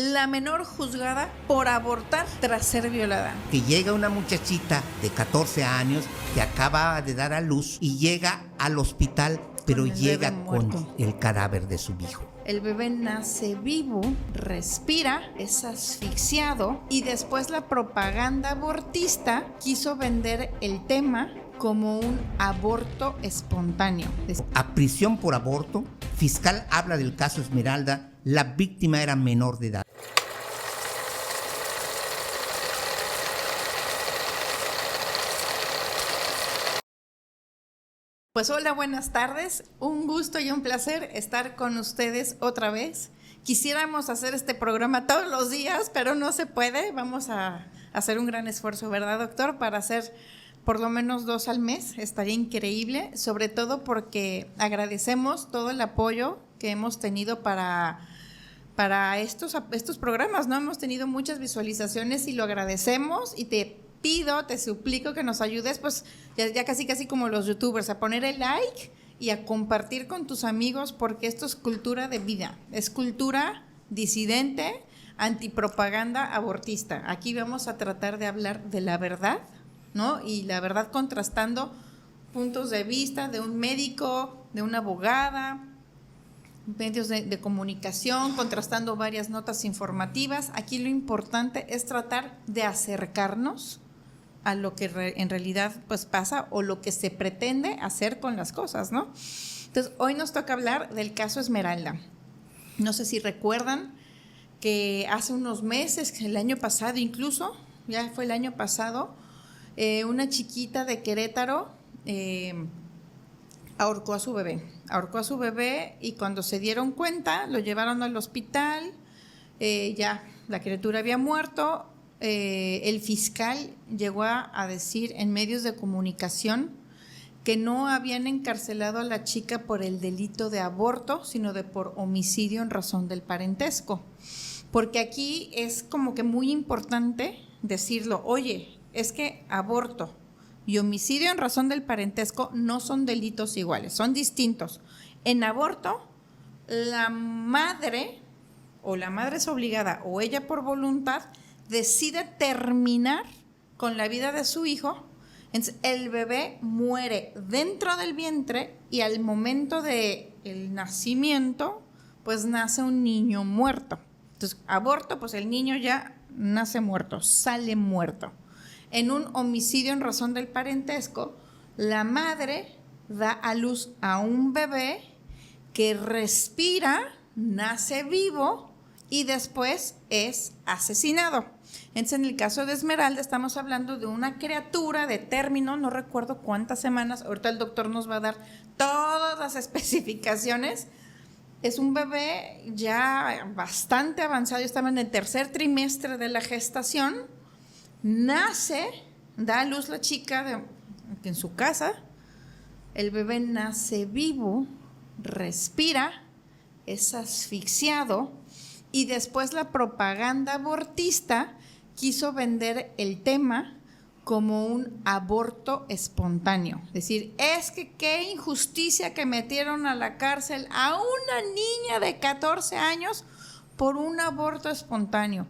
La menor juzgada por abortar tras ser violada. Que llega una muchachita de 14 años que acaba de dar a luz y llega al hospital, pero llega con el cadáver de su hijo. El bebé nace vivo, respira, es asfixiado y después la propaganda abortista quiso vender el tema como un aborto espontáneo. A prisión por aborto, fiscal habla del caso Esmeralda, la víctima era menor de edad. Pues hola, buenas tardes, un gusto y un placer estar con ustedes otra vez. Quisiéramos hacer este programa todos los días, pero no se puede. Vamos a hacer un gran esfuerzo, ¿verdad, doctor? Para hacer por lo menos 2 al mes, estaría increíble, sobre todo porque agradecemos todo el apoyo que hemos tenido para estos programas, ¿no? Hemos tenido muchas visualizaciones y lo agradecemos y te suplico que nos ayudes, pues ya casi como los youtubers, a poner el like y a compartir con tus amigos, porque esto es cultura de vida, es cultura disidente, antipropaganda abortista. Aquí vamos a tratar de hablar de la verdad, ¿no? Y la verdad contrastando puntos de vista de un médico, de una abogada, medios de comunicación, contrastando varias notas informativas. Aquí lo importante es tratar de acercarnos a lo que en realidad pues pasa o lo que se pretende hacer con las cosas, ¿no? Entonces, hoy nos toca hablar del caso Esmeralda. No sé si recuerdan que hace unos meses, el año pasado incluso, ya fue el año pasado, una chiquita de Querétaro ahorcó a su bebé y cuando se dieron cuenta lo llevaron al hospital, ya la criatura había muerto. El fiscal llegó a decir en medios de comunicación que no habían encarcelado a la chica por el delito de aborto, sino por homicidio en razón del parentesco, porque aquí es como que muy importante decirlo. Oye, es que aborto y homicidio en razón del parentesco no son delitos iguales, son distintos. En aborto, la madre es obligada o ella por voluntad decide terminar con la vida de su hijo. Entonces, el bebé muere dentro del vientre y al momento del nacimiento, pues nace un niño muerto. Entonces, aborto, pues el niño ya nace muerto, sale muerto. En un homicidio en razón del parentesco, la madre da a luz a un bebé que respira, nace vivo y después es asesinado. Entonces, en el caso de Esmeralda estamos hablando de una criatura de término, no recuerdo cuántas semanas, ahorita el doctor nos va a dar todas las especificaciones. Es un bebé ya bastante avanzado, estaba en el 3er trimestre de la gestación, nace, da a luz la chica en su casa, el bebé nace vivo, respira, es asfixiado y después la propaganda abortista quiso vender el tema como un aborto espontáneo. Es decir, es que qué injusticia que metieron a la cárcel a una niña de 14 años por un aborto espontáneo.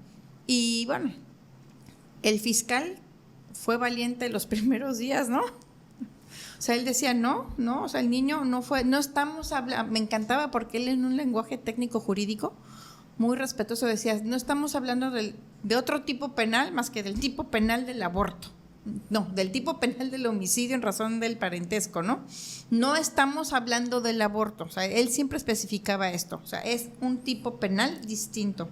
Y bueno, el fiscal fue valiente los primeros días, ¿no? O sea, él decía, no, o sea, el niño no fue, no estamos hablando, me encantaba porque él en un lenguaje técnico jurídico muy respetuoso decía, no estamos hablando de otro tipo penal más que del tipo penal del aborto, no, del tipo penal del homicidio en razón del parentesco, ¿no? No estamos hablando del aborto, o sea, él siempre especificaba esto, o sea, es un tipo penal distinto.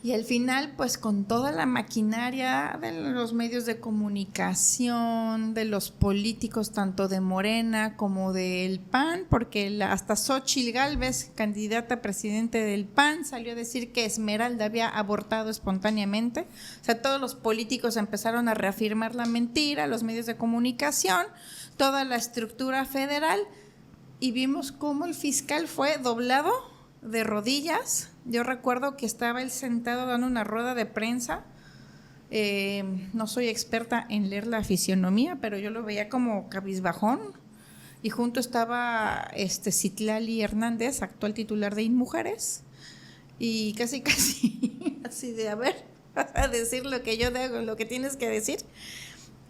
Y al final, pues con toda la maquinaria de los medios de comunicación, de los políticos, tanto de Morena como del PAN, porque hasta Xóchitl Gálvez, candidata a presidente del PAN, salió a decir que Esmeralda había abortado espontáneamente. O sea, todos los políticos empezaron a reafirmar la mentira, los medios de comunicación, toda la estructura federal, y vimos cómo el fiscal fue doblado de rodillas. Yo recuerdo que estaba él sentado dando una rueda de prensa. No soy experta en leer la fisionomía, pero yo lo veía como cabizbajón. Y junto estaba Citlali Hernández, actual titular de INMujeres. y casi así de, a ver, vas a decir lo que yo digo, lo que tienes que decir,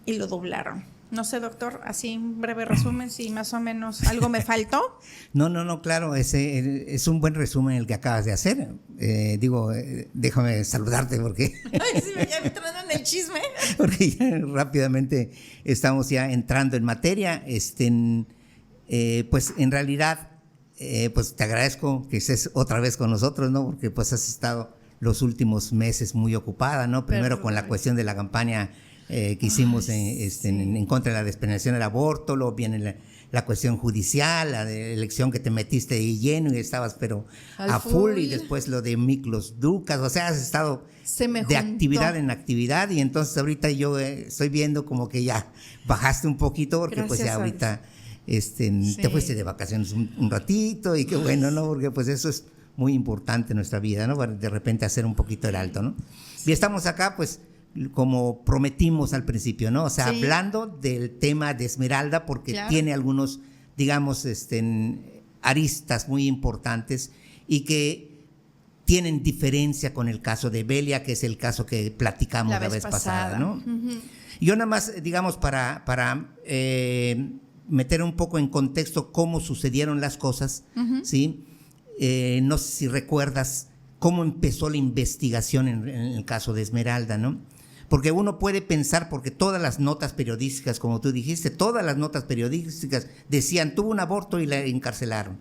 y lo doblaron. No sé, doctor, así en breve resumen, si más o menos algo me faltó. No, claro, es un buen resumen el que acabas de hacer. Déjame saludarte porque... Ay, sí, ya me entrando en el chisme. Porque ya rápidamente estamos ya entrando en materia. Pues en realidad, pues te agradezco que estés otra vez con nosotros, ¿no? Porque pues has estado los últimos meses muy ocupada, ¿no? Primero con la cuestión de la campaña que hicimos en contra de la despenalización del aborto, luego viene la cuestión judicial, la de elección que te metiste de lleno y estabas pero a full, y después lo de Miklos Ducas, o sea, has estado de actividad en actividad, y entonces ahorita yo estoy viendo como que ya bajaste un poquito porque pues ya ahorita te fuiste de vacaciones un ratito, y qué bueno, ¿no? Porque pues eso es muy importante en nuestra vida, ¿no? De repente hacer un poquito el alto, ¿no? Y estamos acá pues como prometimos al principio, ¿no? O sea, hablando del tema de Esmeralda, porque tiene algunos, digamos, aristas muy importantes y que tienen diferencia con el caso de Belia, que es el caso que platicamos la vez pasada, ¿no? Uh-huh. Yo nada más, digamos, para meter un poco en contexto cómo sucedieron las cosas, uh-huh. ¿Sí? No sé si recuerdas cómo empezó la investigación en el caso de Esmeralda, ¿no? Porque uno puede pensar, porque todas las notas periodísticas, como tú dijiste, todas las notas periodísticas decían, tuvo un aborto y la encarcelaron,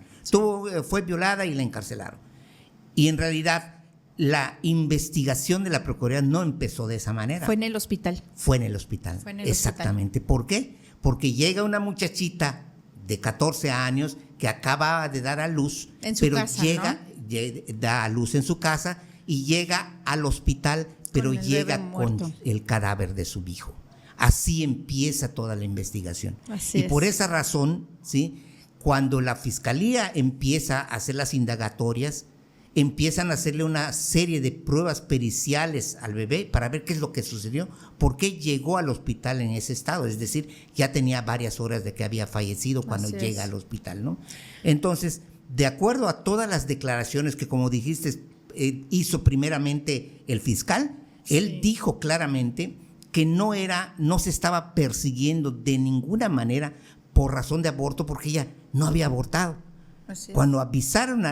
fue violada y la encarcelaron. Y en realidad la investigación de la Procuraduría no empezó de esa manera. Fue en el hospital. Exactamente. ¿Por qué? Porque llega una muchachita de 14 años que acaba de dar a luz, pero da a luz en su casa y llega al hospital, pero llega con el cadáver de su hijo. Así empieza toda la investigación. Y por esa razón, ¿sí? Cuando la fiscalía empieza a hacer las indagatorias, empiezan a hacerle una serie de pruebas periciales al bebé para ver qué es lo que sucedió, por qué llegó al hospital en ese estado, es decir, ya tenía varias horas de que había fallecido cuando llega al hospital, ¿no? Entonces, de acuerdo a todas las declaraciones que, como dijiste, hizo primeramente el fiscal, él dijo claramente que no se estaba persiguiendo de ninguna manera por razón de aborto, porque ella no había abortado. Cuando avisaron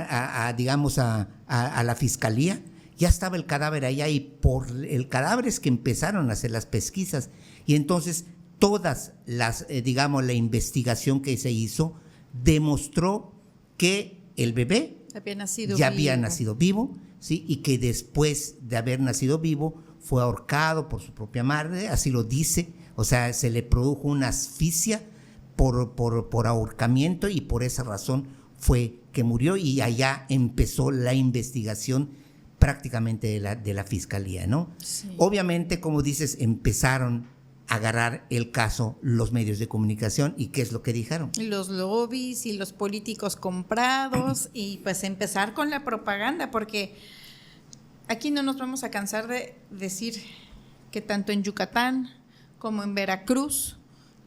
digamos a la fiscalía, ya estaba el cadáver allá, y por el cadáver es que empezaron a hacer las pesquisas, y entonces todas las, digamos, la investigación que se hizo demostró que el bebé había nacido vivo, ¿sí? Y que después de haber nacido vivo fue ahorcado por su propia madre, así lo dice, o sea, se le produjo una asfixia por ahorcamiento, y por esa razón fue que murió, y allá empezó la investigación prácticamente de la fiscalía, ¿no? Sí. Obviamente, como dices, empezaron a agarrar el caso los medios de comunicación, y ¿qué es lo que dijeron? Los lobbies y los políticos comprados, y pues empezar con la propaganda, porque aquí no nos vamos a cansar de decir que tanto en Yucatán como en Veracruz,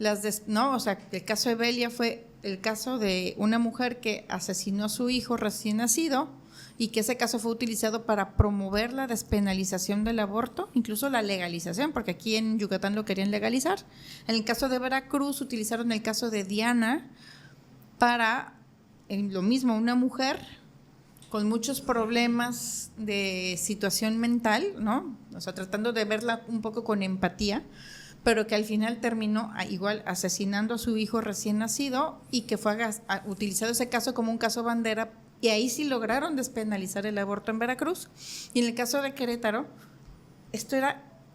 o sea, el caso de Belia fue el caso de una mujer que asesinó a su hijo recién nacido, y que ese caso fue utilizado para promover la despenalización del aborto, incluso la legalización, porque aquí en Yucatán lo querían legalizar. En el caso de Veracruz utilizaron el caso de Diana para, lo mismo, una mujer con muchos problemas de situación mental, ¿no? O sea, tratando de verla un poco con empatía, pero que al final terminó igual asesinando a su hijo recién nacido, y que fue utilizado ese caso como un caso bandera, y ahí sí lograron despenalizar el aborto en Veracruz. Y en el caso de Querétaro,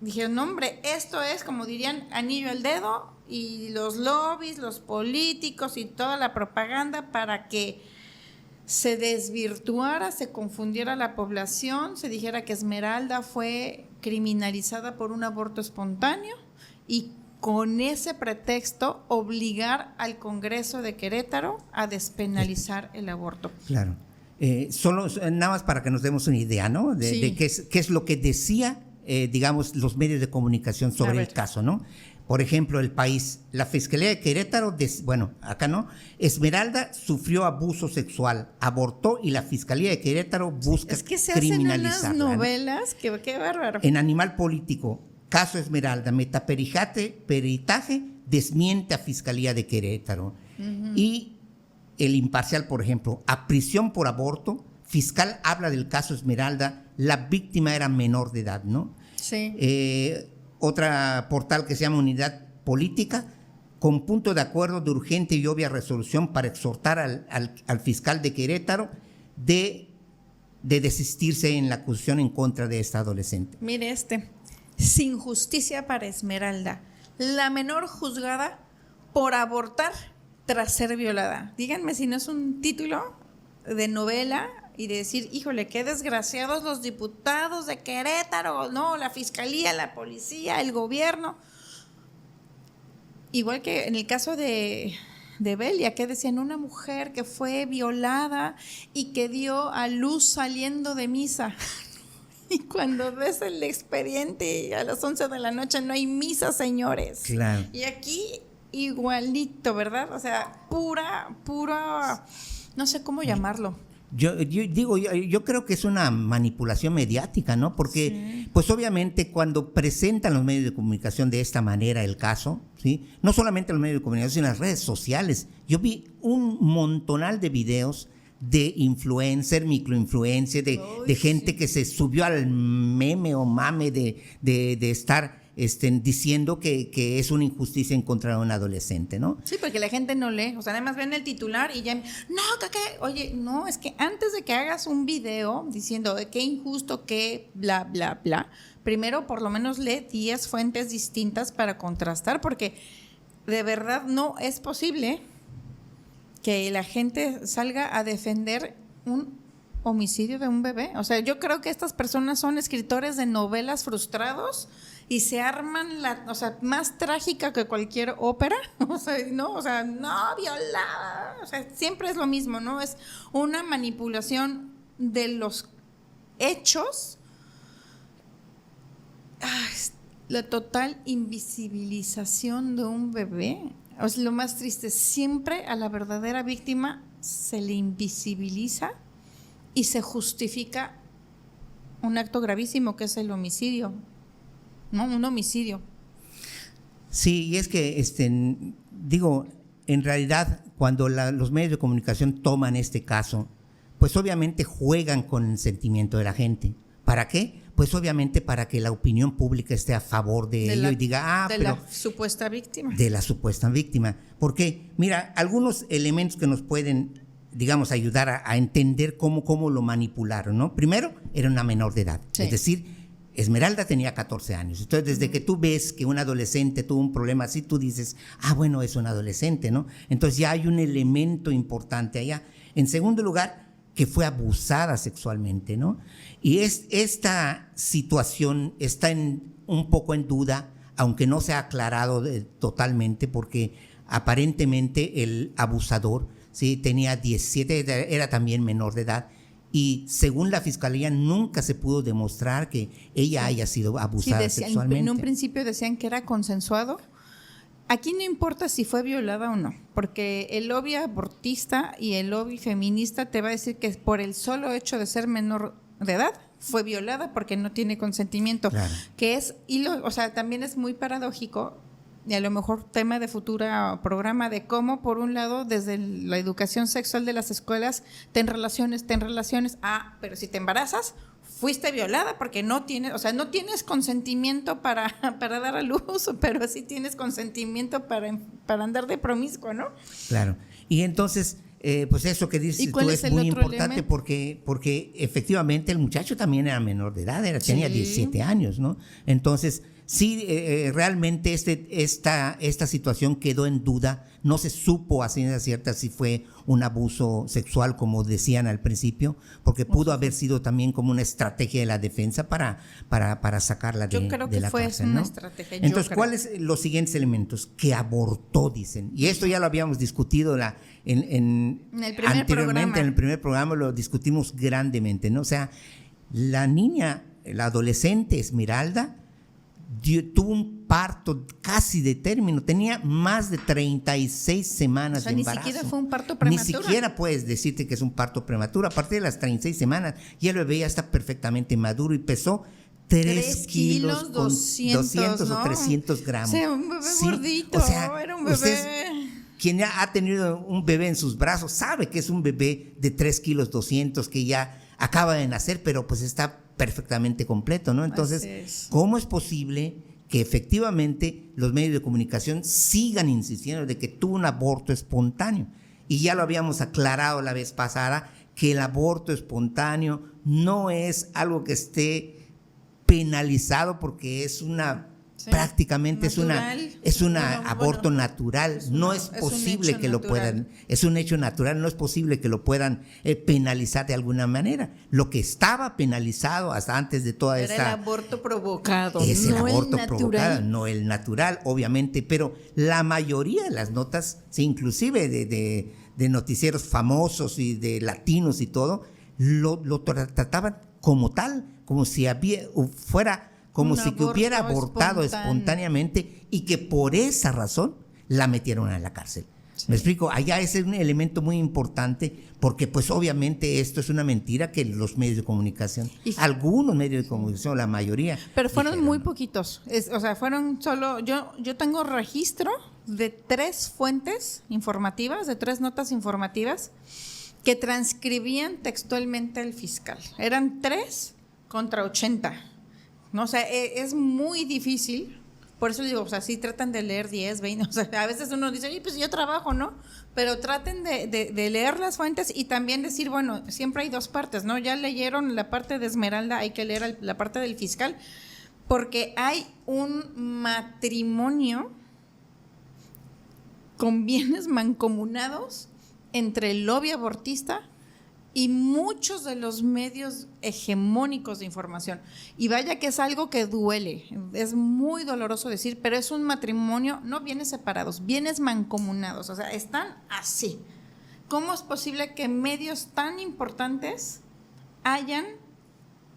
dijeron, no, hombre, esto es, como dirían, anillo al dedo, y los lobbies, los políticos y toda la propaganda para que se desvirtuara, se confundiera la población, se dijera que Esmeralda fue criminalizada por un aborto espontáneo, y con ese pretexto obligar al Congreso de Querétaro a despenalizar el aborto. Claro. Solo nada más para que nos demos una idea, ¿no? De qué es lo que decía, digamos, los medios de comunicación sobre el caso, ¿no? Por ejemplo, El País, la Fiscalía de Querétaro, acá no, Esmeralda sufrió abuso sexual, abortó y la Fiscalía de Querétaro busca es que se criminalizarla. hacen unas novelas, ¿no? Qué bárbaro. En Animal Político, caso Esmeralda, peritaje desmiente a Fiscalía de Querétaro. Y El Imparcial, por ejemplo, a prisión por aborto, fiscal habla del caso Esmeralda, la víctima era menor de edad, ¿no? Sí. Otra portal que se llama Unidad Política, con punto de acuerdo de urgente y obvia resolución para exhortar al fiscal de Querétaro de desistirse en la acusación en contra de esta adolescente. Mire sin justicia para Esmeralda, la menor juzgada por abortar tras ser violada. Díganme si no es un título de novela y de decir, híjole, qué desgraciados los diputados de Querétaro, no, la fiscalía, la policía, el gobierno. Igual que en el caso de Belia, que decían una mujer que fue violada y que dio a luz saliendo de misa. Y cuando ves el expediente a las 11 de la noche no hay misa, señores. Claro. Y aquí igualito, ¿verdad? O sea, pura, no sé cómo llamarlo. Yo creo que es una manipulación mediática, ¿no? Porque, pues obviamente cuando presentan los medios de comunicación de esta manera el caso, ¿sí? No solamente los medios de comunicación, sino las redes sociales. Yo vi un montonal de videos de influencer, microinfluencer, de gente que se subió al meme o mame de estar diciendo que es una injusticia en contra de un adolescente, ¿no? Sí, porque la gente no lee, o sea, además ven el titular y ya, oye, no, es que antes de que hagas un video diciendo qué injusto, qué bla, bla, bla, primero por lo menos lee 10 fuentes distintas para contrastar, porque de verdad no es posible que la gente salga a defender un homicidio de un bebé. O sea, yo creo que estas personas son escritores de novelas frustrados y se arman más trágica que cualquier ópera, no, violada, o sea, siempre es lo mismo, ¿no? Es una manipulación de los hechos, la total invisibilización de un bebé. O sea, lo más triste, siempre a la verdadera víctima se le invisibiliza y se justifica un acto gravísimo que es el homicidio. No, un homicidio. Sí, y es que, en realidad, cuando los medios de comunicación toman este caso, pues obviamente juegan con el sentimiento de la gente. ¿Para qué? Pues obviamente para que la opinión pública esté a favor de ello y diga, la supuesta víctima. De la supuesta víctima. Porque, mira, algunos elementos que nos pueden, digamos, ayudar a entender cómo lo manipularon, ¿no? Primero, era una menor de edad, sí. Es decir, Esmeralda tenía 14 años. Entonces, desde que tú ves que un adolescente tuvo un problema así, tú dices, bueno, es un adolescente, ¿no? Entonces ya hay un elemento importante allá. En segundo lugar, que fue abusada sexualmente, ¿no? Y esta situación está un poco en duda, aunque no se ha aclarado totalmente, porque aparentemente el abusador, ¿sí? Tenía 17, era también menor de edad. Y según la fiscalía nunca se pudo demostrar que ella haya sido abusada sexualmente. En un principio decían que era consensuado. Aquí no importa si fue violada o no, porque el lobby abortista y el lobby feminista te va a decir que por el solo hecho de ser menor de edad fue violada porque no tiene consentimiento. Claro. Que es, también es muy paradójico, y a lo mejor tema de futuro programa, de cómo, por un lado, desde la educación sexual de las escuelas, ten relaciones, pero si te embarazas, fuiste violada porque no tienes consentimiento para dar a luz, pero sí tienes consentimiento para andar de promiscuo, ¿no? Claro, y entonces, pues eso que dices tú es muy importante porque efectivamente el muchacho también era menor de edad, tenía 17 años, ¿no? Entonces, sí, realmente esta situación quedó en duda, no se supo a ciencia cierta si fue un abuso sexual, como decían al principio, porque pudo haber sido también como una estrategia de la defensa para sacarla de la cárcel. Yo creo que fue una estrategia. Entonces, ¿cuáles son los siguientes elementos? Que abortó, dicen. Y esto ya lo habíamos discutido anteriormente, en el primer programa lo discutimos grandemente, ¿no? O sea, la adolescente Esmeralda tuvo un parto casi de término, tenía más de 36 semanas de embarazo. Ni siquiera fue un parto prematuro. Ni siquiera puedes decirte que es un parto prematuro. A partir de las 36 semanas ya el bebé ya está perfectamente maduro y pesó 3 kilos con 200 ¿no? o 300 gramos. O sea, un bebé gordito, o sea, era un bebé. Quien ya ha tenido un bebé en sus brazos sabe que es un bebé de 3 kilos 200 que ya acaba de nacer, pero pues está perfectamente completo, ¿no? Entonces, ¿cómo es posible que efectivamente los medios de comunicación sigan insistiendo de que tuvo un aborto espontáneo? Y ya lo habíamos aclarado la vez pasada, que el aborto espontáneo no es algo que esté penalizado porque es una... Sí, prácticamente natural, es una aborto natural, no es posible que lo puedan, es un hecho natural, no es posible que lo puedan penalizar de alguna manera. Lo que estaba penalizado hasta antes de toda esta... Era el aborto provocado, es el aborto provocado, no el natural, obviamente, pero la mayoría de las notas, sí, inclusive de noticieros famosos y de latinos y todo, lo trataban como tal, como si fuera... como si que hubiera abortado espontáneamente y que por esa razón la metieron a la cárcel. Sí. ¿Me explico? Allá ese es un elemento muy importante porque pues obviamente esto es una mentira que los medios de comunicación, algunos medios de comunicación, la mayoría. Pero fueron dijeron, muy poquitos, o sea, fueron solo, yo tengo registro de 3 fuentes informativas, de 3 notas informativas que transcribían textualmente al fiscal. Eran 3 contra 80. No, o sea, es muy difícil, por eso digo, o sea, sí tratan de leer 10, 20, o sea, a veces uno dice, oye, pues yo trabajo, ¿no? Pero traten de leer las fuentes y también decir, bueno, siempre hay 2 partes, ¿no? Ya leyeron la parte de Esmeralda, hay que leer la parte del fiscal, porque hay un matrimonio con bienes mancomunados entre el lobby abortista y muchos de los medios hegemónicos de información. Y vaya que es algo que duele, es muy doloroso decir, pero es un matrimonio, no bienes separados, bienes mancomunados, o sea, están así. ¿Cómo es posible que medios tan importantes hayan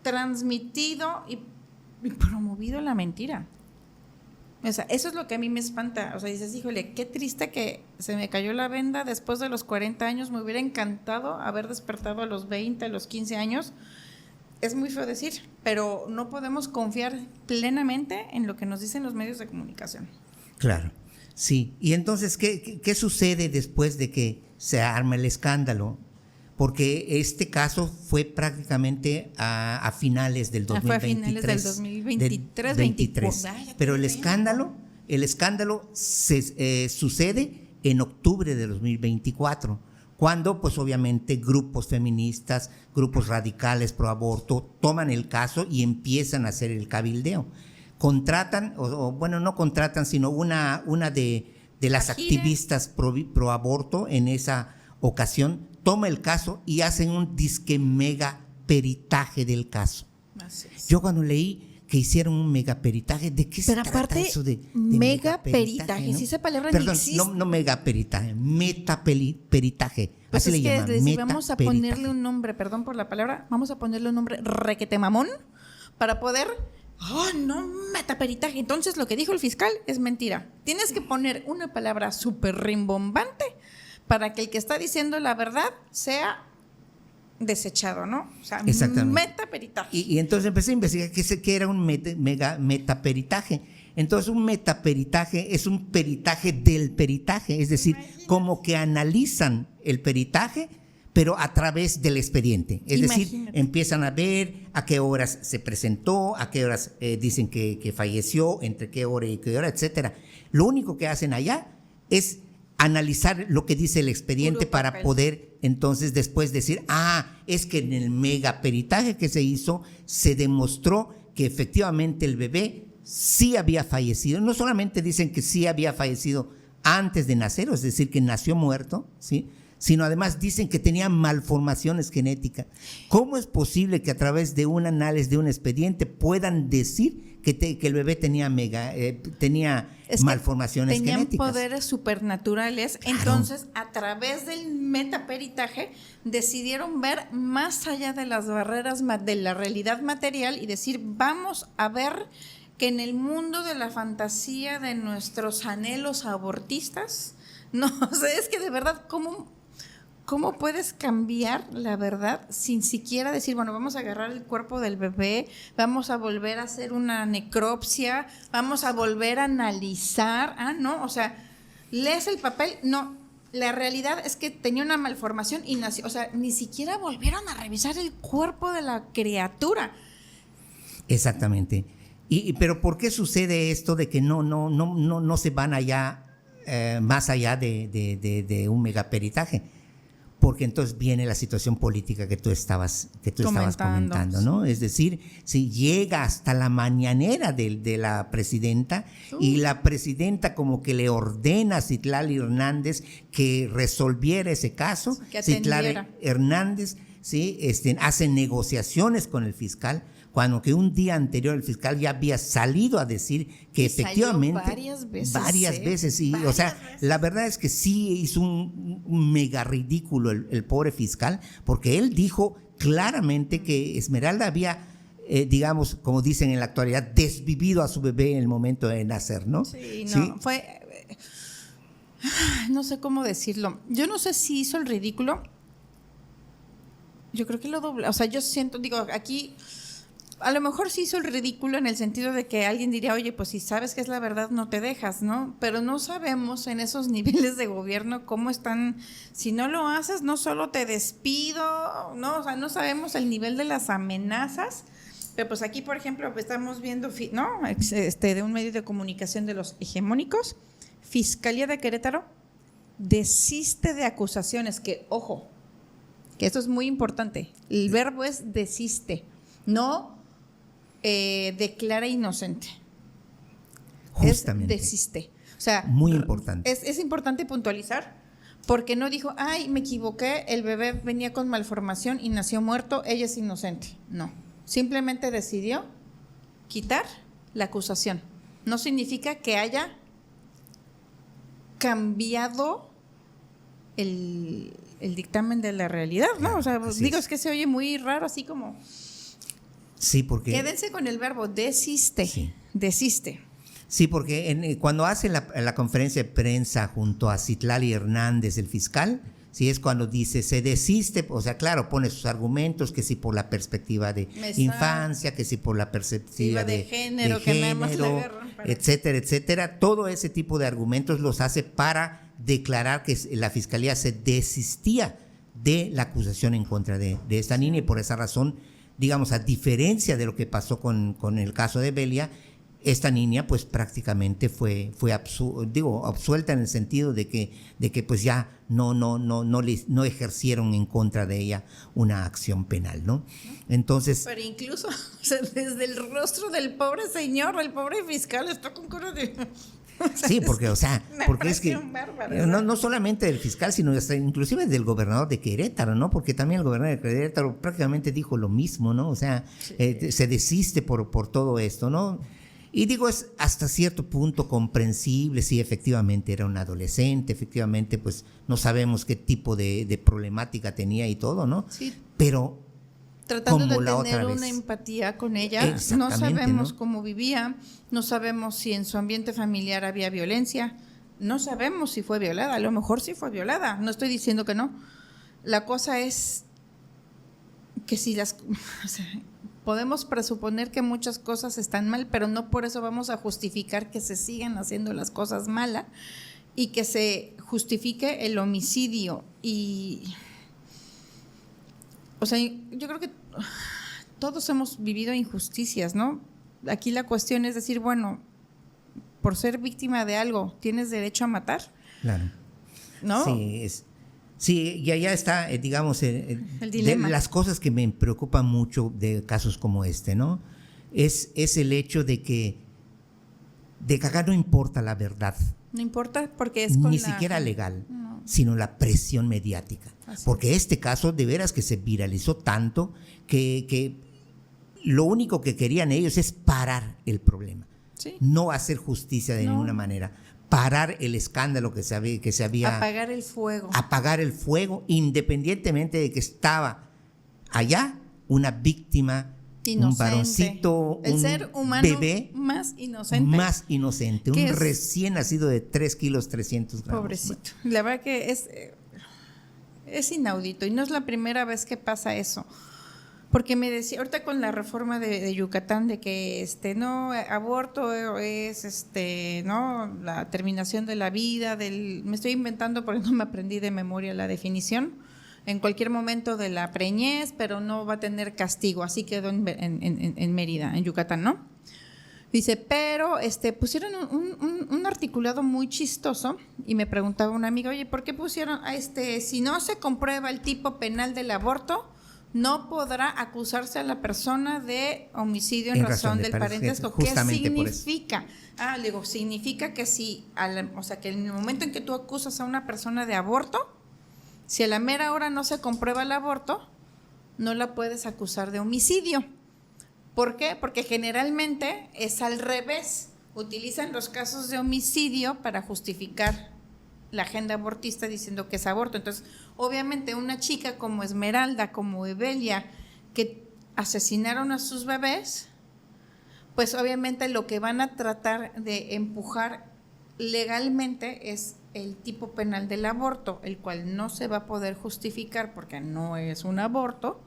transmitido y promovido la mentira? O sea, eso es lo que a mí me espanta. O sea, dices, híjole, qué triste que se me cayó la venda después de los 40 años. Me hubiera encantado haber despertado a los 20, a los 15 años. Es muy feo decir, pero no podemos confiar plenamente en lo que nos dicen los medios de comunicación. Claro, sí. Y entonces, ¿qué sucede después de que se arma el escándalo? Porque este caso fue prácticamente a finales del 2023. Fue a finales del 2023, 24. Pero el escándalo sucede en octubre de 2024, cuando pues obviamente grupos feministas, grupos radicales pro aborto toman el caso y empiezan a hacer el cabildeo. Contratan, bueno, no contratan, sino una de las activistas pro aborto en esa ocasión toma el caso y hacen un disque mega peritaje del caso. Yo cuando leí que hicieron un mega peritaje, ¿de qué se trata eso de mega peritaje? ¿No? Si esa palabra Perdón, no mega peritaje, metaperitaje. Pues así le llaman. Vamos a ponerle un nombre, perdón por la palabra, vamos a ponerle un nombre requete mamón para poder... no, metaperitaje. Entonces lo que dijo el fiscal es mentira. Tienes que poner una palabra súper rimbombante para que el que está diciendo la verdad sea desechado, ¿no? O sea, metaperitaje. Y entonces empecé a investigar qué era un metaperitaje. Entonces un metaperitaje es un peritaje del peritaje, es decir, como que analizan el peritaje, pero a través del expediente. Es decir, empiezan a ver a qué horas se presentó, a qué horas dicen que falleció, entre qué hora y qué hora, etcétera. Lo único que hacen allá es analizar lo que dice el expediente para poder entonces después decir, es que en el megaperitaje que se hizo se demostró que efectivamente el bebé sí había fallecido. No solamente dicen que sí había fallecido antes de nacer, es decir, que nació muerto, ¿sí?, sino además dicen que tenía malformaciones genéticas. ¿Cómo es posible que a través de un análisis de un expediente puedan decir que el bebé tenía malformaciones genéticas? Tenían poderes supernaturales. Claro. Entonces, a través del metaperitaje decidieron ver más allá de las barreras de la realidad material y decir, vamos a ver que en el mundo de la fantasía de nuestros anhelos abortistas, no, o sea, es que de verdad, ¿cómo puedes cambiar la verdad sin siquiera decir, bueno, vamos a agarrar el cuerpo del bebé, vamos a volver a hacer una necropsia, vamos a volver a analizar? No, o sea, lees el papel, no, la realidad es que tenía una malformación y nació, o sea, ni siquiera volvieron a revisar el cuerpo de la criatura. Exactamente. Pero ¿por qué sucede esto de que no se van allá, más allá de un megaperitaje? Porque entonces viene la situación política que tú estabas comentando, ¿no? Es decir, si llega hasta la mañanera de la presidenta y la presidenta como que le ordena a Citlali Hernández que resolviera ese caso, Citlali Hernández, ¿sí? Hace negociaciones con el fiscal, cuando que un día anterior el fiscal ya había salido a decir que efectivamente varias veces, sí, o sea, la verdad es que sí hizo un mega ridículo el pobre fiscal, porque él dijo claramente que Esmeralda había, digamos, como dicen en la actualidad, desvivido a su bebé en el momento de nacer, ¿no? Sí, no, ¿sí? Fue, no sé cómo decirlo, yo no sé si hizo el ridículo, yo creo que lo doble, o sea, yo siento, digo, aquí a lo mejor sí hizo el ridículo en el sentido de que alguien diría, oye, pues si sabes que es la verdad no te dejas, ¿no? Pero no sabemos en esos niveles de gobierno cómo están, si no lo haces no solo te despido, ¿no? O sea, no sabemos el nivel de las amenazas, pero pues aquí, por ejemplo, estamos viendo, ¿no? De un medio de comunicación de los hegemónicos, Fiscalía de Querétaro desiste de acusaciones, que, ojo, que esto es muy importante, el verbo es desiste, no declara inocente. Justamente. Es desiste. O sea, muy importante. Es importante puntualizar, porque no dijo, ay, me equivoqué, el bebé venía con malformación y nació muerto, ella es inocente. No, simplemente decidió quitar la acusación. No significa que haya cambiado el dictamen de la realidad, ¿no? Claro, o sea, digo, es que se oye muy raro, así como... Sí, porque... Quédense con el verbo desiste, sí. Desiste. Sí, porque cuando hace la conferencia de prensa junto a Citlali Hernández, el fiscal, sí es cuando dice, se desiste, o sea, claro, pone sus argumentos, que si por la perspectiva de infancia, que si por la perspectiva de género, que nada más le agarran para... etcétera, etcétera. Todo ese tipo de argumentos los hace para declarar que la fiscalía se desistía de la acusación en contra de esta niña, y por esa razón, digamos, a diferencia de lo que pasó con el caso de Belia, esta niña pues prácticamente fue absuelta en el sentido de que pues ya no ejercieron en contra de ella una acción penal, ¿no? Entonces, pero incluso, o sea, desde el rostro del pobre señor, el pobre fiscal está con cara de... Sí, porque, o sea, porque es que no solamente del fiscal, sino hasta inclusive del gobernador de Querétaro, ¿no? Porque también el gobernador de Querétaro prácticamente dijo lo mismo, ¿no? O sea, sí. Se desiste por todo esto, ¿no? Y digo, es hasta cierto punto comprensible, sí, efectivamente era un adolescente, efectivamente, pues no sabemos qué tipo de problemática tenía y todo, ¿no? Sí. Pero tratando de tener una empatía con ella, no sabemos cómo vivía, no sabemos si en su ambiente familiar había violencia, no sabemos si fue violada, a lo mejor sí fue violada, no estoy diciendo que no. La cosa es que si o sea, podemos presuponer que muchas cosas están mal, pero no por eso vamos a justificar que se sigan haciendo las cosas malas y que se justifique el homicidio. Y, o sea, yo creo que todos hemos vivido injusticias, ¿no? Aquí la cuestión es decir, bueno, por ser víctima de algo, ¿tienes derecho a matar? Claro. ¿No? Sí, y allá está, digamos, el dilema. De las cosas que me preocupan mucho de casos como este, ¿no? Es el hecho de que acá no importa la verdad. No importa porque es con ni siquiera legal, no, sino la presión mediática. Así porque este caso de veras que se viralizó tanto que lo único que querían ellos es parar el problema. ¿Sí? No hacer justicia de ninguna manera. Parar el escándalo que se había... Apagar el fuego. Apagar el fuego, independientemente de que estaba allá una víctima Inocente. Un varoncito, el un ser humano bebé más inocente. Un recién nacido de 3 kilos 300 gramos. Pobrecito. La verdad que es inaudito y no es la primera vez que pasa eso. Porque me decía, ahorita con la reforma de Yucatán, de que no, aborto es no, la terminación de la vida, me estoy inventando porque no me aprendí de memoria la definición, en cualquier momento de la preñez, pero no va a tener castigo, así quedó en Mérida, en Yucatán, ¿no? Dice, pero pusieron un articulado muy chistoso y me preguntaba un amigo, oye, ¿por qué pusieron si no se comprueba el tipo penal del aborto, no podrá acusarse a la persona de homicidio en razón del parentesco? ¿Qué significa? Le digo, significa que o sea, que en el momento en que tú acusas a una persona de aborto, si a la mera hora no se comprueba el aborto, no la puedes acusar de homicidio. ¿Por qué? Porque generalmente es al revés. Utilizan los casos de homicidio para justificar la agenda abortista diciendo que es aborto. Entonces, obviamente una chica como Esmeralda, como Evelia, que asesinaron a sus bebés, pues obviamente lo que van a tratar de empujar legalmente es el tipo penal del aborto, el cual no se va a poder justificar porque no es un aborto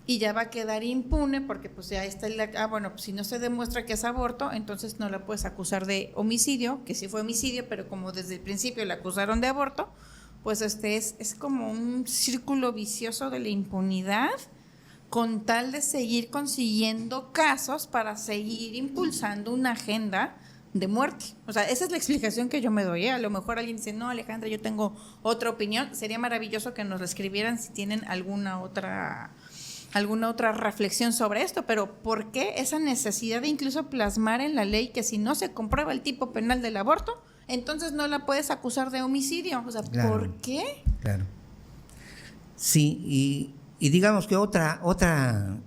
y ya va a quedar impune porque pues ya está bueno, pues si no se demuestra que es aborto, entonces no la puedes acusar de homicidio, que sí fue homicidio, pero como desde el principio la acusaron de aborto, pues es como un círculo vicioso de la impunidad con tal de seguir consiguiendo casos para seguir impulsando una agenda de muerte. O sea, esa es la explicación que yo me doy. A lo mejor alguien dice, no, Alejandra, yo tengo otra opinión. Sería maravilloso que nos lo escribieran si tienen alguna otra reflexión sobre esto, pero ¿por qué esa necesidad de incluso plasmar en la ley que si no se comprueba el tipo penal del aborto, entonces no la puedes acusar de homicidio? O sea, claro, ¿por qué? Claro. Sí, y digamos que otro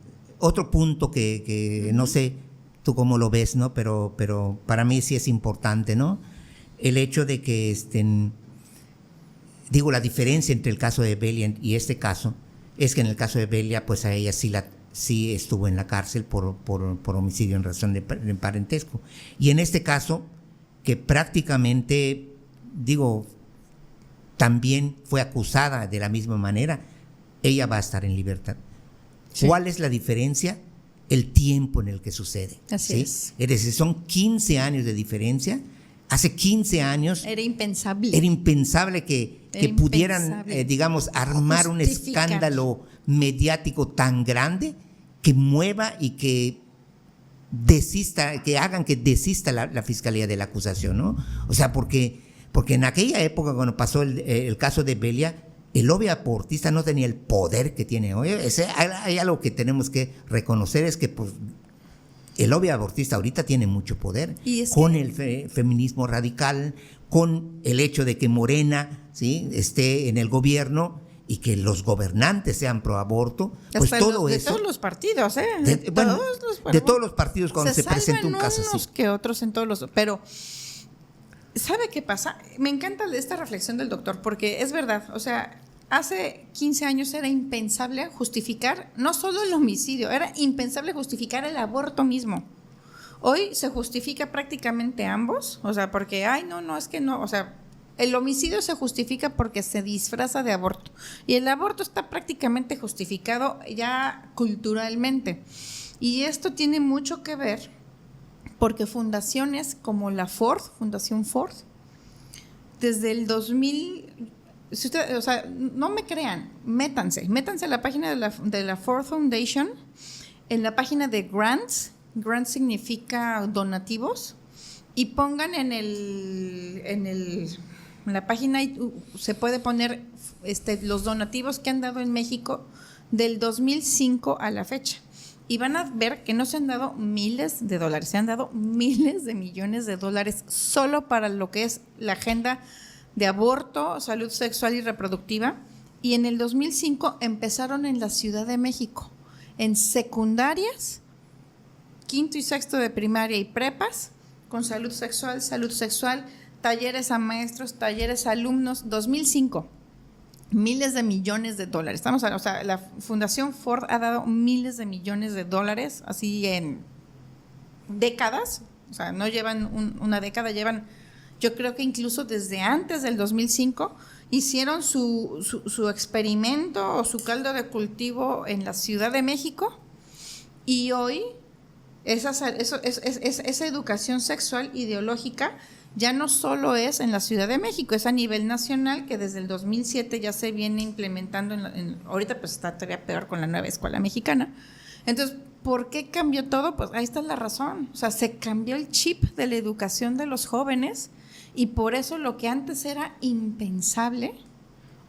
punto que no sé tú cómo lo ves, ¿no? Pero para mí sí es importante, ¿no? El hecho de que la diferencia entre el caso de Evelia y este caso es que en el caso de Evelia, pues a ella sí estuvo en la cárcel por homicidio en razón de parentesco. Y en este caso, que prácticamente, también fue acusada de la misma manera, ella va a estar en libertad. Sí. ¿Cuál es la diferencia? El tiempo en el que sucede. Así es. Es decir, son 15 años de diferencia. Hace 15 años era impensable que pudieran, armar un escándalo mediático tan grande que mueva y que hagan que desista la fiscalía de la acusación, ¿no? O sea, porque en aquella época, cuando pasó el caso de Evelia, el lobby abortista no tenía el poder que tiene hoy. Hay algo que tenemos que reconocer, es que pues, el lobby abortista ahorita tiene mucho poder, con el feminismo radical, con el hecho de que Morena, ¿sí?, esté en el gobierno y que los gobernantes sean pro aborto, pues todo eso. De todos los partidos, de todos los partidos cuando se presenta un caso así. Unos que otros en todos los. Pero, ¿sabe qué pasa? Me encanta esta reflexión del doctor, porque es verdad, o sea, hace 15 años era impensable justificar no solo el homicidio, era impensable justificar el aborto mismo. Hoy se justifica prácticamente ambos, o sea, porque, es que no, o sea, el homicidio se justifica porque se disfraza de aborto y el aborto está prácticamente justificado ya culturalmente. Y esto tiene mucho que ver porque fundaciones como la Fundación Ford, desde el 2000, si usted, o sea, no me crean, métanse a la página de la Ford Foundation, en la página de Grants significa donativos, y pongan en la página se puede poner los donativos que han dado en México del 2005 a la fecha. Y van a ver que no se han dado miles de dólares, se han dado miles de millones de dólares solo para lo que es la agenda de aborto, salud sexual y reproductiva. Y en el 2005 empezaron en la Ciudad de México, en secundarias, quinto y sexto de primaria y prepas, con salud sexual, talleres a maestros, talleres a alumnos, 2005. miles de millones de dólares. O sea, la Fundación Ford ha dado miles de millones de dólares, así en décadas. O sea, no llevan una década, llevan, yo creo que incluso desde antes del 2005, hicieron su experimento o su caldo de cultivo en la Ciudad de México, y hoy esa educación sexual ideológica ya no solo es en la Ciudad de México, es a nivel nacional, que desde el 2007 ya se viene implementando, ahorita pues está todavía peor con la nueva escuela mexicana. Entonces, ¿por qué cambió todo? Pues ahí está la razón. O sea, se cambió el chip de la educación de los jóvenes, y por eso lo que antes era impensable,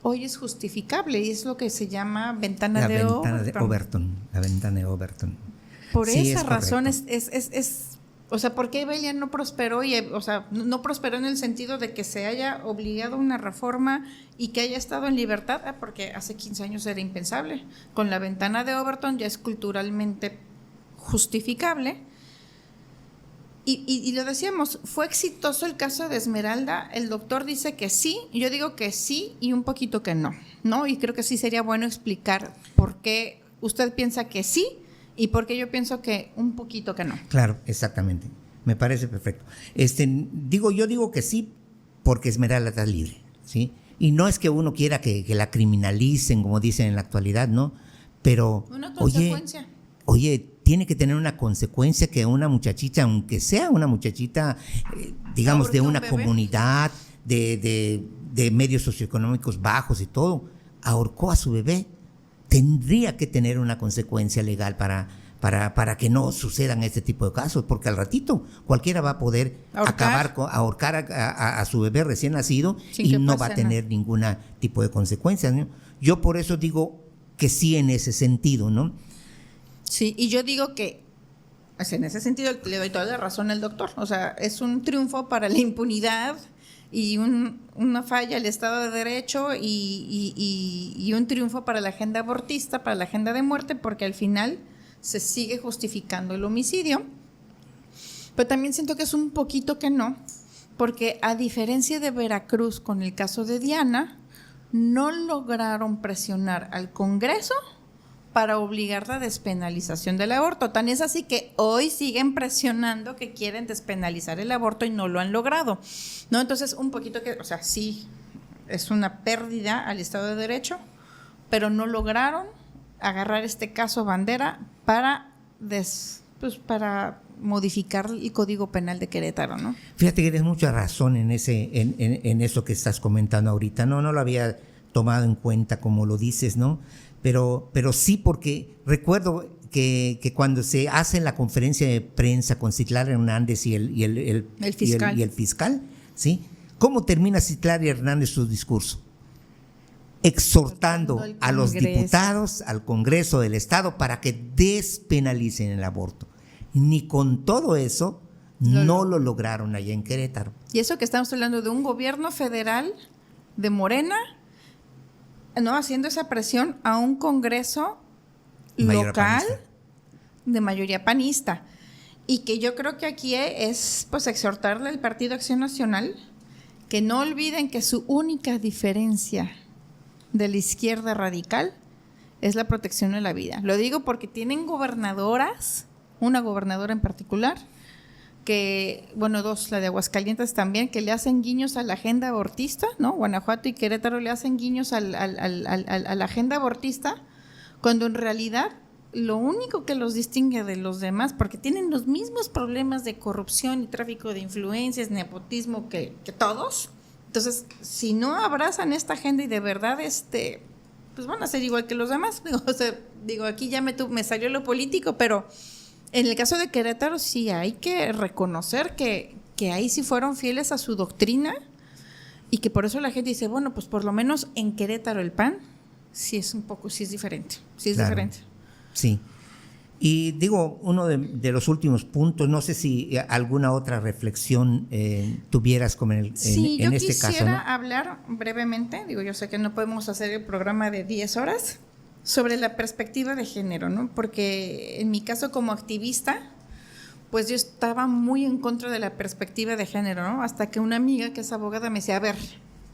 hoy es justificable, y es lo que se llama ventana de Overton. La ventana de Overton. Por esa razón o sea, ¿por qué Belia no prosperó? O sea, no prosperó en el sentido de que se haya obligado a una reforma y que haya estado en libertad, porque hace 15 años era impensable. Con la ventana de Overton ya es culturalmente justificable. Y lo decíamos, fue exitoso el caso de Esmeralda. El doctor dice que sí, yo digo que sí y un poquito que no, ¿no? Y creo que sí sería bueno explicar por qué usted piensa que sí y por qué yo pienso que un poquito que no. Claro, exactamente. Me parece perfecto. Yo digo que sí porque Esmeralda está libre, ¿sí? Y no es que uno quiera que la criminalicen, como dicen en la actualidad, ¿no? Pero, una consecuencia. Oye, tiene que tener una consecuencia que una muchachita, aunque sea una muchachita, digamos, de una comunidad, de medios socioeconómicos bajos y todo, ahorcó a su bebé. Tendría que tener una consecuencia legal para que no sucedan este tipo de casos, porque al ratito cualquiera va a poder ahorcar a su bebé recién nacido y no va a tener ningún tipo de consecuencias, ¿no? Yo por eso digo que sí en ese sentido, ¿no? Sí, y yo digo que en ese sentido le doy toda la razón al doctor. O sea, es un triunfo para la impunidad y una falla al Estado de Derecho y un triunfo para la agenda abortista, para la agenda de muerte, porque al final se sigue justificando el homicidio. Pero también siento que es un poquito que no, porque a diferencia de Veracruz con el caso de Diana, no lograron presionar al Congreso para obligar la despenalización del aborto. Tan es así que hoy siguen presionando que quieren despenalizar el aborto y no lo han logrado, ¿no? Entonces, un poquito que, o sea, sí, es una pérdida al Estado de Derecho, pero no lograron agarrar este caso bandera para modificar el Código Penal de Querétaro, ¿no? Fíjate que tienes mucha razón en eso que estás comentando ahorita. No lo había tomado en cuenta como lo dices, ¿no? Pero sí, porque recuerdo que cuando se hace la conferencia de prensa con Citlali Hernández y el fiscal, ¿sí? ¿Cómo termina Citlali Hernández su discurso? Exhortando a los diputados, al Congreso del Estado, para que despenalicen el aborto. Ni con todo eso no lo lograron allá en Querétaro. Y eso que estamos hablando de un gobierno federal de Morena, ¿no? Haciendo esa presión a un Congreso local de mayoría panista. Y que yo creo que aquí es pues exhortarle al Partido Acción Nacional que no olviden que su única diferencia de la izquierda radical es la protección de la vida. Lo digo porque tienen gobernadoras, una gobernadora en particular, que, bueno, dos, la de Aguascalientes también, que le hacen guiños a la agenda abortista, ¿no? Guanajuato y Querétaro le hacen guiños a la agenda abortista, cuando en realidad lo único que los distingue de los demás, porque tienen los mismos problemas de corrupción y tráfico de influencias, nepotismo que todos. Entonces, si no abrazan esta agenda y de verdad pues van a ser igual que los demás. Aquí ya me salió lo político, pero en el caso de Querétaro sí hay que reconocer que ahí sí fueron fieles a su doctrina, y que por eso la gente dice, bueno, pues por lo menos en Querétaro el PAN sí es diferente. Sí es claro, diferente. Sí. Y digo, uno de los últimos puntos, no sé si alguna otra reflexión tuvieras como en este caso. Sí, yo quisiera hablar brevemente, yo sé que no podemos hacer el programa de 10 horas, sobre la perspectiva de género, ¿no? Porque en mi caso como activista, pues yo estaba muy en contra de la perspectiva de género, ¿no? Hasta que una amiga que es abogada me decía, a ver,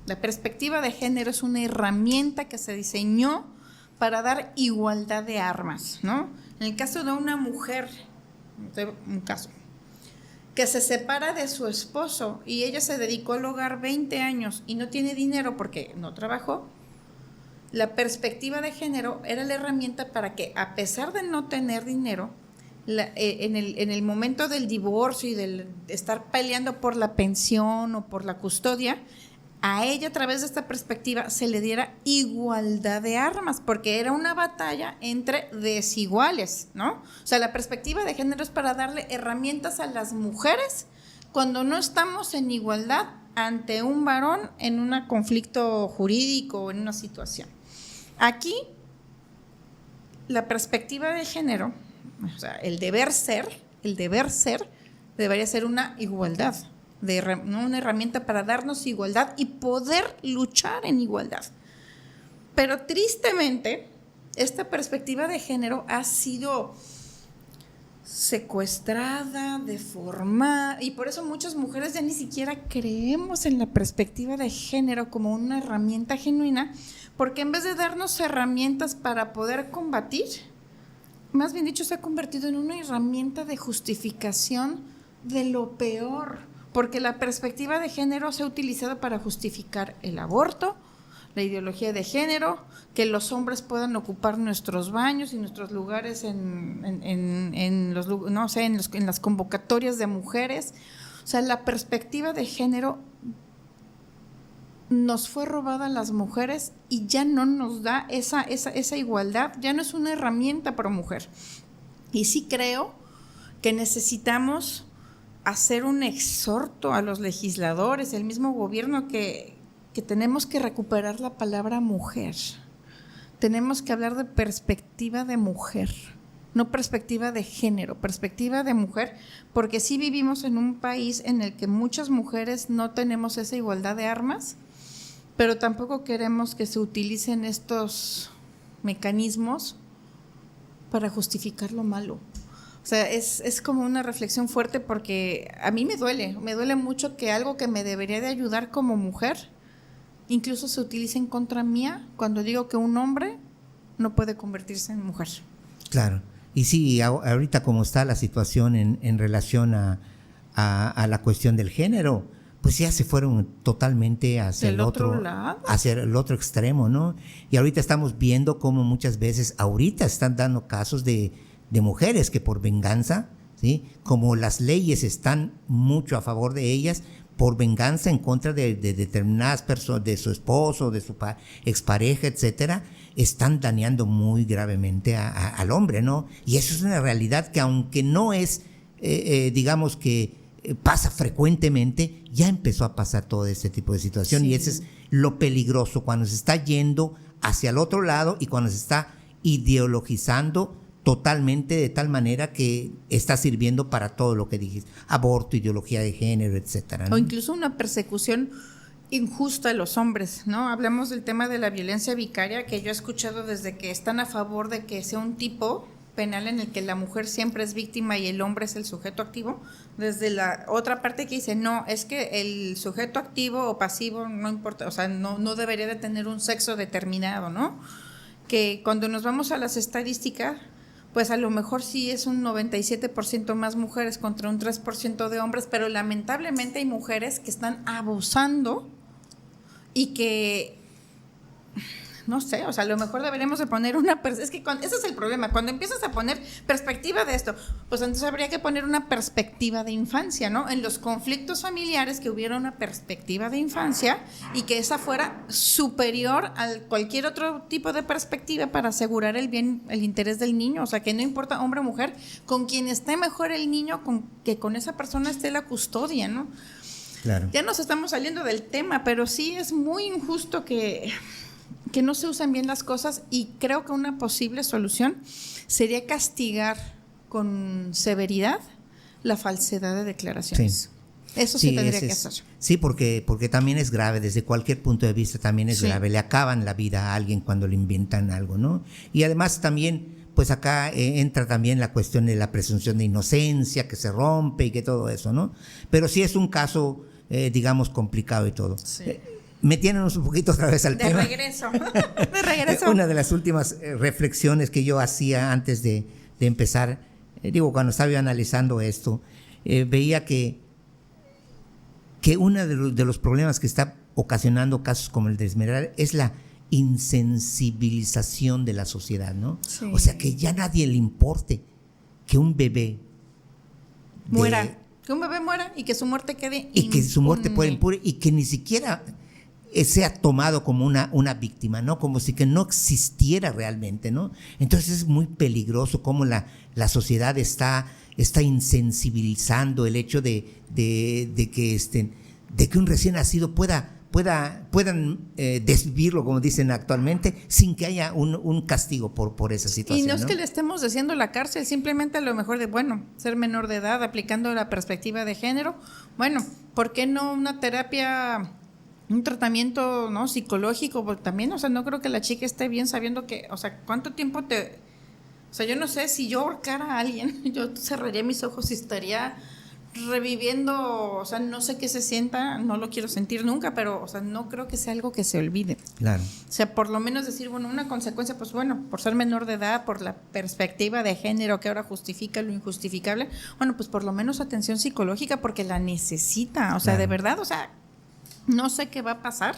La perspectiva de género es una herramienta que se diseñó para dar igualdad de armas, ¿no? En el caso de una mujer, un caso, que se separa de su esposo y ella se dedicó al hogar 20 años y no tiene dinero porque no trabajó, la perspectiva de género era la herramienta para que, a pesar de no tener dinero, en el momento del divorcio y de estar peleando por la pensión o por la custodia, a ella, a través de esta perspectiva, se le diera igualdad de armas, porque era una batalla entre desiguales, ¿no? O sea, la perspectiva de género es para darle herramientas a las mujeres cuando no estamos en igualdad ante un varón en un conflicto jurídico o en una situación. Aquí, la perspectiva de género, o sea, el deber ser, debería ser una igualdad. Una herramienta para darnos igualdad y poder luchar en igualdad. Pero tristemente, esta perspectiva de género ha sido secuestrada, deformada, y por eso muchas mujeres ya ni siquiera creemos en la perspectiva de género como una herramienta genuina, porque en vez de darnos herramientas para poder combatir, más bien dicho, se ha convertido en una herramienta de justificación de lo peor. Porque la perspectiva de género se ha utilizado para justificar el aborto, la ideología de género, que los hombres puedan ocupar nuestros baños y nuestros lugares en las convocatorias de mujeres. O sea, la perspectiva de género nos fue robada a las mujeres y ya no nos da esa igualdad, ya no es una herramienta para mujer. Y sí creo que necesitamos hacer un exhorto a los legisladores, el mismo gobierno, que tenemos que recuperar la palabra mujer. Tenemos que hablar de perspectiva de mujer, no perspectiva de género, perspectiva de mujer, porque sí vivimos en un país en el que muchas mujeres no tenemos esa igualdad de armas, pero tampoco queremos que se utilicen estos mecanismos para justificar lo malo. O sea, es como una reflexión fuerte, porque a mí me duele mucho que algo que me debería de ayudar como mujer, incluso se utilice en contra mía cuando digo que un hombre no puede convertirse en mujer. Claro, y sí, ahorita como está la situación en relación a la cuestión del género, pues ya se fueron totalmente hacia el otro lado, hacia el otro extremo, ¿no? Y ahorita estamos viendo cómo muchas veces, ahorita están dando casos de mujeres que por venganza, ¿sí? Como las leyes están mucho a favor de ellas, por venganza en contra de determinadas personas, de su esposo, de su expareja, etcétera, están dañando muy gravemente al hombre, ¿no? Y eso es una realidad que, aunque no es, digamos que pasa frecuentemente, ya empezó a pasar todo este tipo de situación. Sí. Y ese es lo peligroso, cuando se está yendo hacia el otro lado y cuando se está ideologizando totalmente, de tal manera que está sirviendo para todo lo que dijiste: aborto, ideología de género, etcétera, ¿no? O incluso una persecución injusta a los hombres, ¿no? Hablamos del tema de la violencia vicaria, que yo he escuchado desde que están a favor de que sea un tipo penal en el que la mujer siempre es víctima y el hombre es el sujeto activo, desde la otra parte que dice, no, es que el sujeto activo o pasivo no importa, o sea, no debería de tener un sexo determinado, ¿no? Que cuando nos vamos a las estadísticas, pues a lo mejor sí es un 97% más mujeres contra un 3% de hombres, pero lamentablemente hay mujeres que están abusando y que, no sé, o sea, a lo mejor deberíamos de poner es que ese es el problema, cuando empiezas a poner perspectiva de esto, pues entonces habría que poner una perspectiva de infancia, ¿no? En los conflictos familiares, que hubiera una perspectiva de infancia y que esa fuera superior a cualquier otro tipo de perspectiva para asegurar el bien, el interés del niño. O sea, que no importa hombre o mujer, con quien esté mejor el niño, que con esa persona esté la custodia, ¿no? Claro. Ya nos estamos saliendo del tema, pero sí es muy injusto que no se usen bien las cosas, y creo que una posible solución sería castigar con severidad la falsedad de declaraciones. Sí. Eso sí tendría que hacer. Sí, porque también es grave, desde cualquier punto de vista también es grave, le acaban la vida a alguien cuando le inventan algo, ¿no? Y además también, pues acá entra también la cuestión de la presunción de inocencia, que se rompe y que todo eso, ¿no? Pero sí es un caso, digamos, complicado y todo. Sí. metiéndonos un poquito otra vez al tema. De regreso. Una de las últimas reflexiones que yo hacía antes de empezar, cuando estaba analizando esto, veía que uno de los problemas que está ocasionando casos como el de Esmeralda es la insensibilización de la sociedad, ¿no? Sí. O sea, que ya a nadie le importe que un bebé muera. Que un bebé muera y que su muerte quede impune. Y que su muerte pueda impune y que ni siquiera sea tomado como una víctima, ¿no? Como si que no existiera realmente, ¿no? Entonces es muy peligroso cómo la sociedad está insensibilizando el hecho de que un recién nacido puedan desvivirlo, como dicen actualmente, sin que haya un castigo por esa situación. Y no es que le estemos diciendo la cárcel, simplemente a lo mejor ser menor de edad, aplicando la perspectiva de género. Bueno, ¿por qué no una terapia, un tratamiento, ¿no?, psicológico? Porque también, o sea, no creo que la chica esté bien sabiendo que, o sea, ¿cuánto tiempo o sea, yo no sé, si yo ahorcara a alguien, yo cerraría mis ojos y estaría reviviendo, o sea, no sé qué se sienta, no lo quiero sentir nunca, pero, o sea, no creo que sea algo que se olvide. Claro. O sea, por lo menos decir, bueno, una consecuencia, pues bueno, por ser menor de edad, por la perspectiva de género que ahora justifica lo injustificable, bueno, pues por lo menos atención psicológica porque la necesita, o sea, claro. De verdad, o sea, no sé qué va a pasar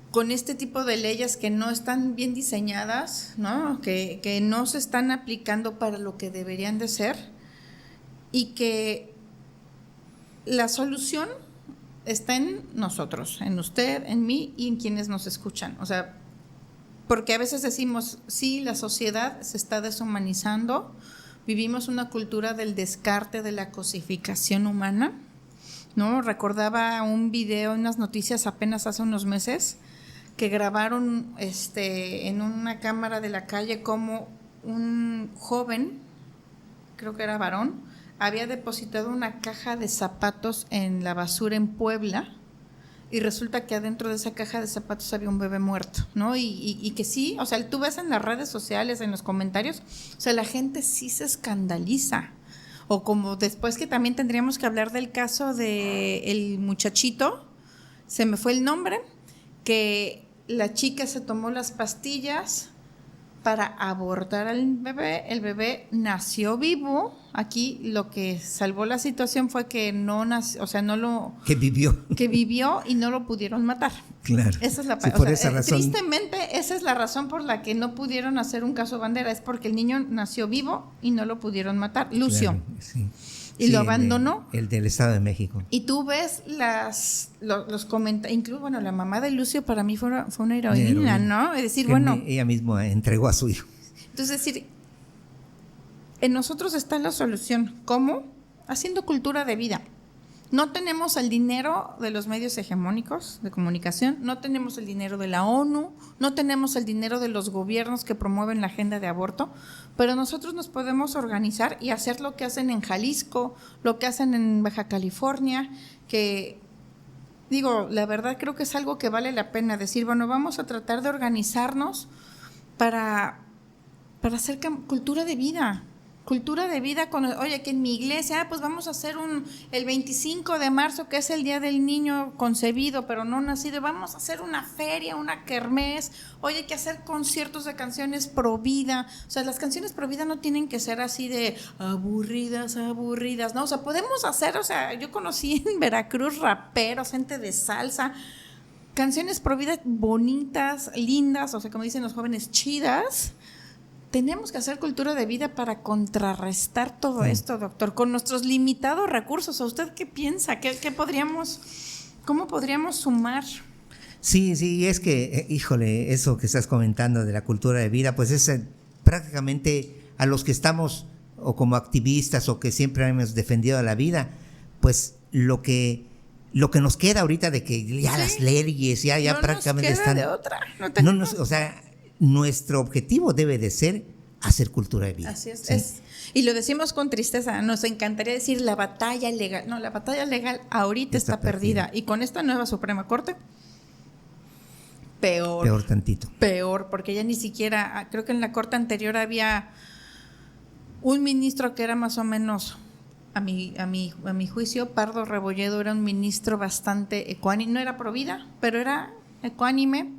con este tipo de leyes que no están bien diseñadas, ¿no? Que no se están aplicando para lo que deberían de ser. Y que la solución está en nosotros, en usted, en mí y en quienes nos escuchan. O sea, porque a veces decimos, sí, la sociedad se está deshumanizando, vivimos una cultura del descarte, de la cosificación humana, ¿no? Recordaba un video, unas noticias apenas hace unos meses, que grabaron en una cámara de la calle como un joven, creo que era varón, había depositado una caja de zapatos en la basura en Puebla y resulta que adentro de esa caja de zapatos había un bebé muerto, ¿no? Y que sí, o sea, tú ves en las redes sociales, en los comentarios, o sea, la gente sí se escandaliza. O como después que también tendríamos que hablar del caso del muchachito, se me fue el nombre, que la chica se tomó las pastillas para abortar al bebé, el bebé nació vivo. Aquí lo que salvó la situación fue que no nació, o sea, que vivió y no lo pudieron matar. Claro. Esa es la sí, por esa razón. Tristemente, esa es la razón por la que no pudieron hacer un caso bandera, es porque el niño nació vivo y no lo pudieron matar. Lucio. Claro, sí. Y lo abandonó. El del Estado de México. Y tú ves los comentarios, incluso, bueno, la mamá de Lucio para mí fue una heroína, ¿no? Es decir, bueno. Ella misma entregó a su hijo. Entonces, es decir, en nosotros está la solución. ¿Cómo? Haciendo cultura de vida. No tenemos el dinero de los medios hegemónicos de comunicación, no tenemos el dinero de la ONU, no tenemos el dinero de los gobiernos que promueven la agenda de aborto, pero nosotros nos podemos organizar y hacer lo que hacen en Jalisco, lo que hacen en Baja California, que, digo, la verdad creo que es algo que vale la pena decir, bueno, vamos a tratar de organizarnos para hacer cultura de vida. Cultura de vida, oye, que en mi iglesia, pues vamos a hacer el 25 de marzo, que es el día del niño concebido, pero no nacido, vamos a hacer una feria, una kermés, oye, hay que hacer conciertos de canciones pro vida. O sea, las canciones pro vida no tienen que ser así de aburridas, ¿no? O sea, podemos hacer, o sea, yo conocí en Veracruz raperos, gente de salsa, canciones pro vida bonitas, lindas, o sea, como dicen los jóvenes, chidas. Tenemos que hacer cultura de vida para contrarrestar todo esto, doctor, con nuestros limitados recursos. ¿A usted qué piensa? ¿Cómo podríamos sumar? Sí, es que, híjole, eso que estás comentando de la cultura de vida, pues es prácticamente a los que estamos o como activistas o que siempre hemos defendido la vida, pues lo que nos queda ahorita de que ya las leyes ya no prácticamente nos queda están de otra. O sea, nuestro objetivo debe de ser hacer cultura de vida. Así es, ¿sí? Y lo decimos con tristeza, nos encantaría decir la batalla legal. No, la batalla legal ahorita está perdida. Y con esta nueva Suprema Corte, peor. Peor tantito. Peor, porque ya ni siquiera, creo que en la Corte anterior había un ministro que era más o menos a mi juicio, Pardo Rebolledo era un ministro bastante ecuánime, no era pro vida, pero era ecuánime.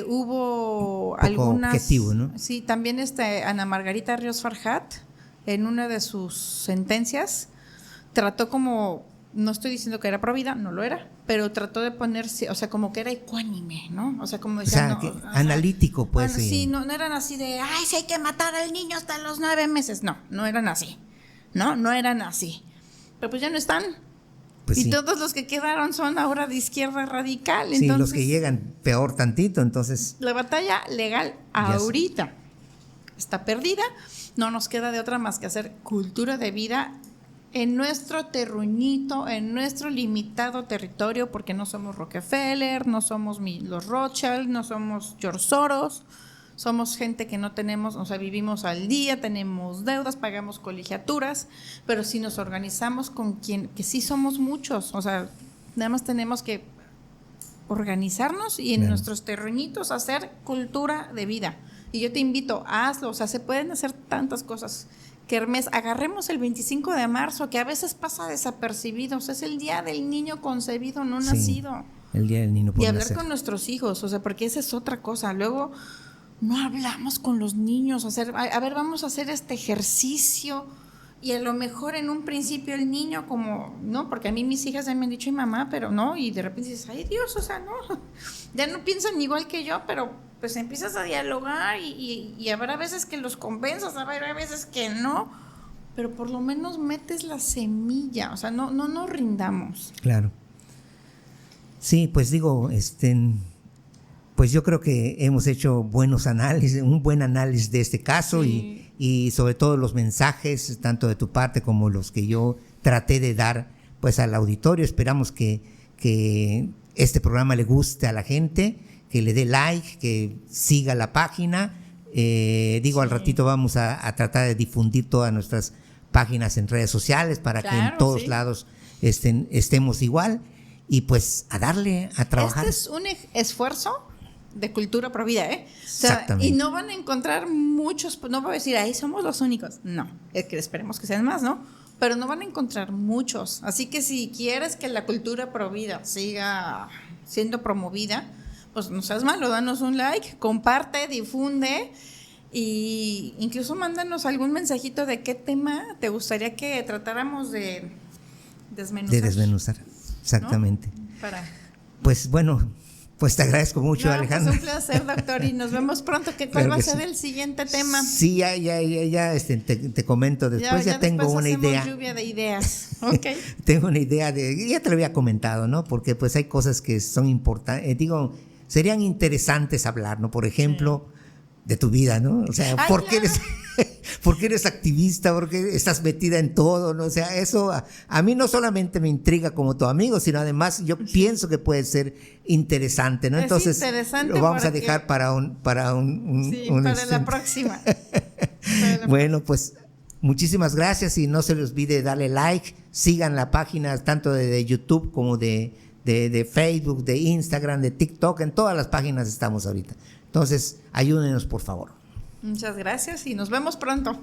Hubo algunas, objetivo, ¿no? Sí, también Ana Margarita Ríos Farjat, en una de sus sentencias, trató como, no estoy diciendo que era pro vida, no lo era, pero trató de ponerse, o sea, como que era ecuánime, ¿no? O sea, como decía, analítico, pues. Bueno, sí, no eran así de, ay, si hay que matar al niño hasta los 9 meses. No eran así. No eran así. Pero pues ya no están. Pues y sí. todos los que quedaron son ahora de izquierda radical. Sí, entonces, los que llegan peor tantito, entonces. La batalla legal ahorita está perdida. No nos queda de otra más que hacer cultura de vida en nuestro terruñito, en nuestro limitado territorio, porque no somos Rockefeller, no somos los Rothschild, no somos George Soros. Somos gente que no tenemos, o sea, vivimos al día, tenemos deudas, pagamos colegiaturas, pero si nos organizamos con quien, que sí somos muchos, o sea, nada más tenemos que organizarnos y en nuestros terruñitos hacer cultura de vida. Y yo te invito, hazlo, o sea, se pueden hacer tantas cosas. Kermés, agarremos el 25 de marzo, que a veces pasa desapercibido, o sea, es el día del niño concebido, no nacido. El día del niño por y hablar nacer. con nuestros hijos, o sea, porque esa es otra cosa. Luego no hablamos con los niños, a ver, vamos a hacer este ejercicio y a lo mejor en un principio el niño como, no, porque a mí mis hijas ya me han dicho, mamá, pero no, y de repente dices, ay Dios, o sea, no, ya no piensan igual que yo, pero pues empiezas a dialogar y habrá veces que los convenzas, habrá veces que no, pero por lo menos metes la semilla, o sea, no nos rindamos. Claro. Sí, pues digo, pues yo creo que hemos hecho buenos análisis, un buen análisis de este caso. Sí. y sobre todo los mensajes, tanto de tu parte como los que yo traté de dar pues al auditorio. Esperamos que este programa le guste a la gente, que le dé like, que siga la página. Al ratito vamos a tratar de difundir todas nuestras páginas en redes sociales para que en todos lados estemos igual. Y pues a darle, a trabajar. Este es un esfuerzo de cultura pro vida, ¿eh? O sea, exactamente. Y no van a encontrar muchos, no voy a decir, ahí somos los únicos. No, es que esperemos que sean más, ¿no? Pero no van a encontrar muchos. Así que si quieres que la cultura pro vida siga siendo promovida, pues no seas malo, danos un like, comparte, difunde y incluso mándanos algún mensajito de qué tema te gustaría que tratáramos de desmenuzar. De desmenuzar, exactamente. ¿No? Pues bueno, pues te agradezco mucho, Alejandra. Pues un placer, doctor, y nos vemos pronto. ¿Cuál va a ser el siguiente tema? Sí, ya te comento después. Ya tengo una idea. Lluvia de ideas. Okay. Tengo una idea ya te lo había comentado, ¿no? Porque pues hay cosas que son importantes, serían interesantes hablar, ¿no? Por ejemplo, de tu vida, ¿no? O sea, ¿por qué eres activista? ¿Por qué estás metida en todo? ¿No? O sea, eso a mí no solamente me intriga como tu amigo, sino además yo pienso que puede ser interesante, ¿no? Entonces lo vamos a dejar para la próxima. Bueno, pues muchísimas gracias y no se les olvide darle like, sigan la página tanto de YouTube como de Facebook, de Instagram, de TikTok, en todas las páginas estamos ahorita. Entonces, ayúdenos por favor. Muchas gracias y nos vemos pronto.